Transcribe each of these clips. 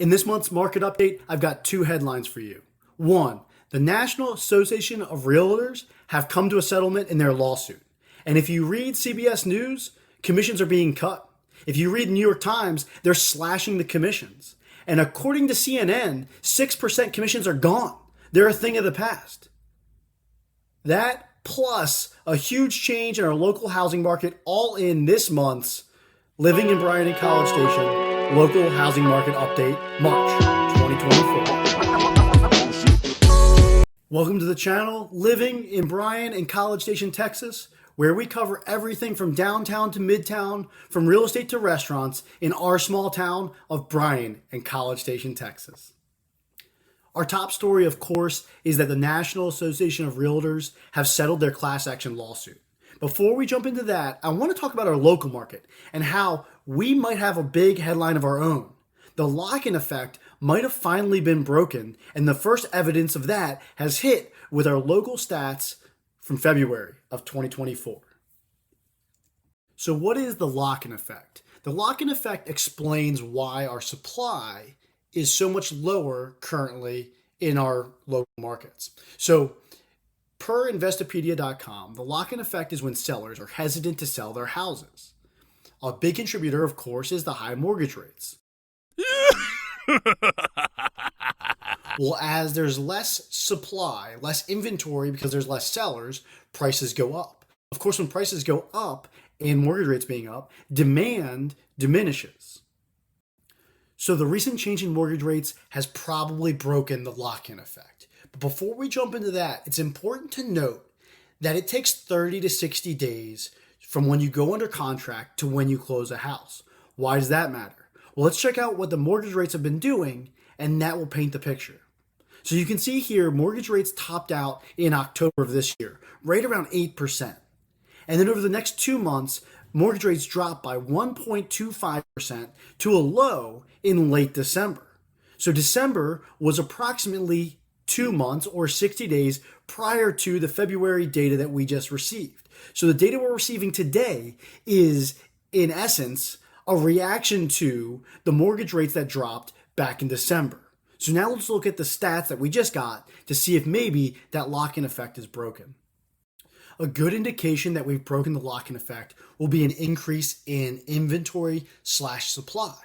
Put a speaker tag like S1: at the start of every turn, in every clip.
S1: In this month's market update, I've got two headlines for you. One, the National Association of Realtors have come to a settlement in their lawsuit. And if you read CBS News, commissions are being cut. If you read the New York Times, they're slashing the commissions. And according to CNN, 6% commissions are gone. They're a thing of the past. That plus a huge change in our local housing market all in this month's Living in Bryan-College Station Local Housing Market Update, March 2024. Welcome to the channel, Living in Bryan-College Station, Texas, where we cover everything from downtown to midtown, from real estate to restaurants in our small town of Bryan-College Station, Texas. Our top story, of course, is that the National Association of Realtors have settled their class action lawsuit. Before we jump into that, I want to talk about our local market and how we might have a big headline of our own. The lock-in effect might have finally been broken, and the first evidence of that has hit with our local stats from February of 2024. So what is the lock-in effect? The lock-in effect explains why our supply is so much lower currently in our local markets. So per Investopedia.com, the lock-in effect is when sellers are hesitant to sell their houses. A big contributor, of course, is the high mortgage rates. Well, as there's less supply, less inventory because there's less sellers, prices go up. Of course, when prices go up and mortgage rates being up, demand diminishes. So the recent change in mortgage rates has probably broken the lock-in effect. But before we jump into that, it's important to note that it takes 30 to 60 days from when you go under contract to when you close a house. Why does that matter? Well, let's check out what the mortgage rates have been doing, and that will paint the picture. So you can see here, mortgage rates topped out in October of this year, right around 8%. And then over the next 2 months, mortgage rates dropped by 1.25% to a low in late December. So December was approximately 2 months or 60 days prior to the February data that we just received. So the data we're receiving today is, in essence, a reaction to the mortgage rates that dropped back in December. So now let's look at the stats that we just got to see if maybe that lock-in effect is broken. A good indication that we've broken the lock-in effect will be an increase in inventory/supply.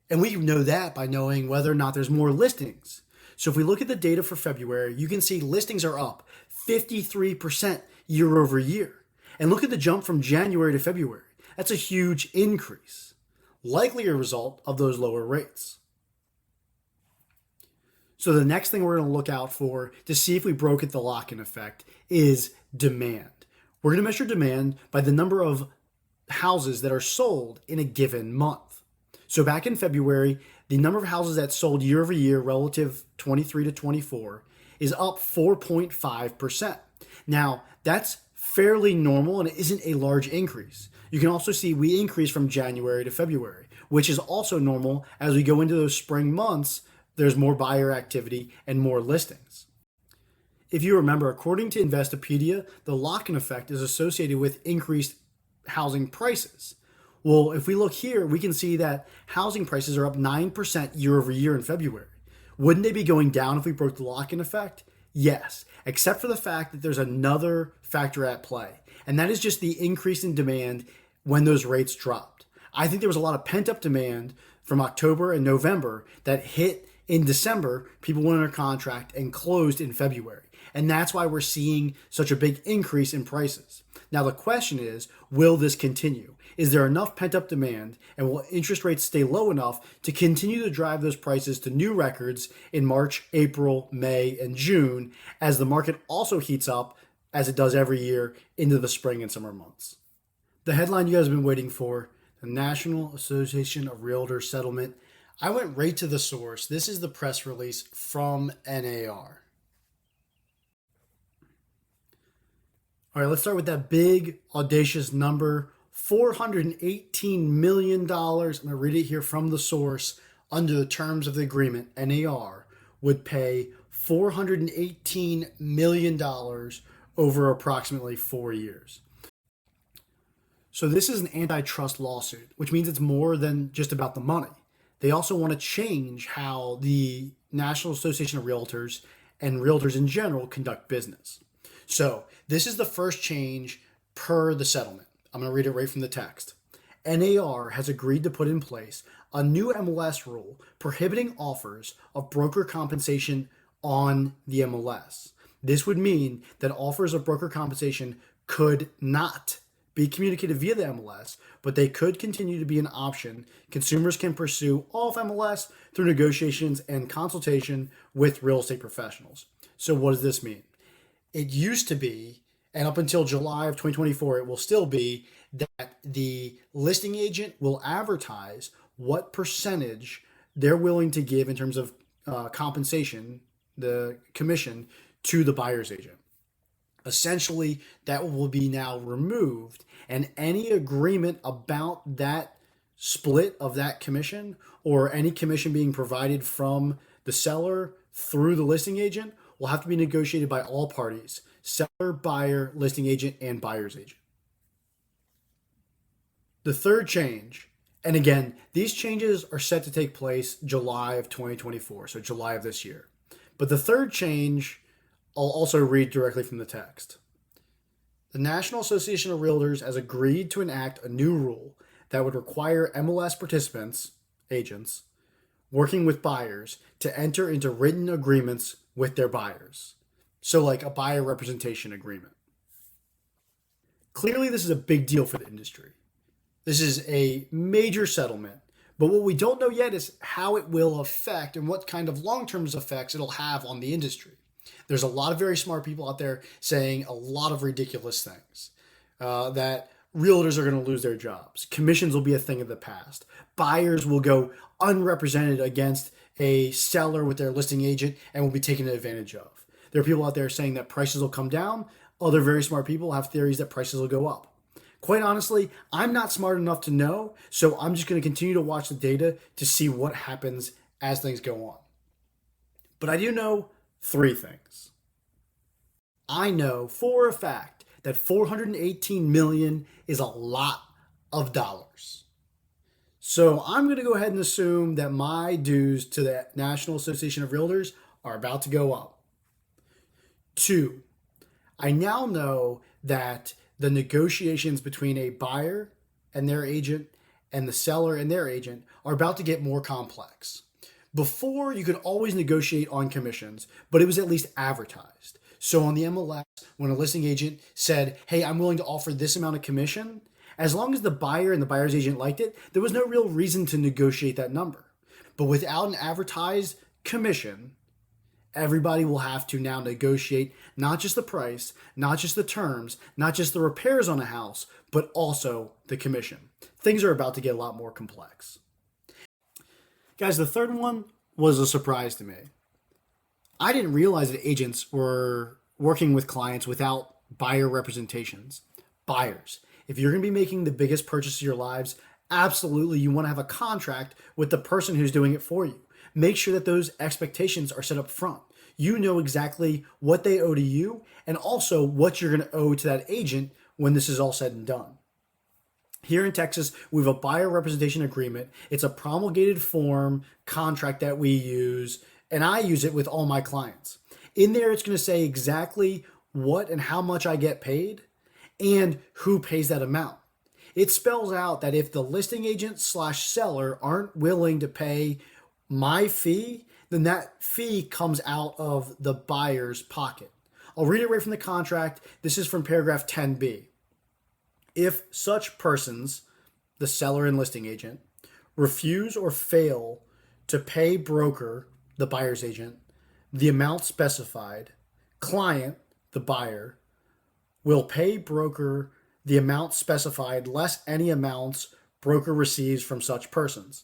S1: And we know that by knowing whether or not there's more listings. So if we look at the data for February, you can see listings are up 53% year over year. And look at the jump from January to February. That's a huge increase, likely a result of those lower rates. So the next thing we're going to look out for to see if we broke the lock-in effect is demand. We're going to measure demand by the number of houses that are sold in a given month. So back in February, the number of houses that sold year over year relative 23 to 24 is up 4.5%. Now, that's fairly normal and it isn't a large increase. You can also see we increased from January to February, which is also normal as we go into those spring months. There's more buyer activity and more listings. If you remember, according to Investopedia, the lock-in effect is associated with increased housing prices. Well, if we look here, we can see that housing prices are up 9% year over year in February. Wouldn't they be going down if we broke the lock-in effect? Yes, except for the fact that there's another factor at play, and that is just the increase in demand when those rates dropped. I think there was a lot of pent-up demand from October and November that hit in December. People went under contract and closed in February. And that's why we're seeing such a big increase in prices. Now, the question is, will this continue? Is there enough pent-up demand, and will interest rates stay low enough to continue to drive those prices to new records in March, April, May, and June, as the market also heats up, as it does every year, into the spring and summer months? The headline you guys have been waiting for, the National Association of Realtors settlement. I went right to the source. This is the press release from NAR. All right, let's start with that big, audacious number, $418 million. I'm going to read it here from the source. Under the terms of the agreement, NAR would pay $418 million over approximately 4 years. So this is an antitrust lawsuit, which means it's more than just about the money. They also want to change how the National Association of Realtors and realtors in general conduct business. So this is the first change per the settlement. I'm going to read it right from the text. NAR has agreed to put in place a new MLS rule prohibiting offers of broker compensation on the MLS. This would mean that offers of broker compensation could not be communicated via the MLS, but they could continue to be an option consumers can pursue off MLS through negotiations and consultation with real estate professionals. So what does this mean? It used to be, and up until July of 2024, it will still be, that the listing agent will advertise what percentage they're willing to give in terms of compensation, the commission, to the buyer's agent. Essentially, that will be now removed, and any agreement about that split of that commission or any commission being provided from the seller through the listing agent will have to be negotiated by all parties: seller, buyer, listing agent, and buyer's agent. The third change, and again, these changes are set to take place July of 2024, so July of this year. But the third change, I'll also read directly from the text. The National Association of Realtors has agreed to enact a new rule that would require MLS participants, agents, working with buyers to enter into written agreements with their buyers. So like a buyer representation agreement. Clearly, this is a big deal for the industry. This is a major settlement, but what we don't know yet is how it will affect and what kind of long-term effects it'll have on the industry. There's a lot of very smart people out there saying a lot of ridiculous things, that realtors are going to lose their jobs. Commissions will be a thing of the past. Buyers will go unrepresented against a seller with their listing agent and will be taken advantage of. There are people out there saying that prices will come down. Other very smart people have theories that prices will go up. Quite honestly, I'm not smart enough to know, so I'm just going to continue to watch the data to see what happens as things go on. But I do know three things. I know for a fact that $418 million is a lot of dollars. So I'm going to go ahead and assume that my dues to the National Association of Realtors are about to go up. 2, I now know that the negotiations between a buyer and their agent and the seller and their agent are about to get more complex. Before, you could always negotiate on commissions, but it was at least advertised. So on the MLS, when a listing agent said, hey, I'm willing to offer this amount of commission, as long as the buyer and the buyer's agent liked it, there was no real reason to negotiate that number. But without an advertised commission, everybody will have to now negotiate not just the price, not just the terms, not just the repairs on a house, but also the commission. Things are about to get a lot more complex. Guys, the third one was a surprise to me. I didn't realize that agents were working with clients without buyer representations. Buyers, if you're going to be making the biggest purchase of your lives, absolutely you want to have a contract with the person who's doing it for you. Make sure that those expectations are set up front. You know exactly what they owe to you and also what you're going to owe to that agent when this is all said and done. Here in Texas, we have a buyer representation agreement. It's a promulgated form contract that we use, and I use it with all my clients. In there, it's going to say exactly what and how much I get paid and who pays that amount. It spells out that if the listing agent / seller aren't willing to pay my fee, then that fee comes out of the buyer's pocket. I'll read it right from the contract. This is from paragraph 10B. If such persons, the seller and listing agent, refuse or fail to pay broker, the buyer's agent, the amount specified, client, the buyer, will pay broker the amount specified less any amounts broker receives from such persons.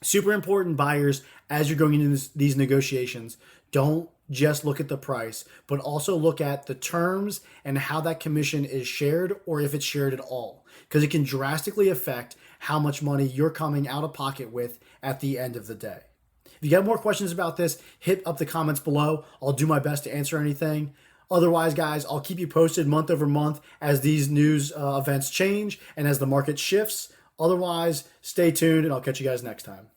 S1: Super important, buyers, as you're going into these negotiations, don't just look at the price, but also look at the terms and how that commission is shared or if it's shared at all, because it can drastically affect how much money you're coming out of pocket with at the end of the day. If you got more questions about this, hit up the comments below. I'll do my best to answer anything. Otherwise, guys, I'll keep you posted month over month as these news events change and as the market shifts. Otherwise, stay tuned and I'll catch you guys next time.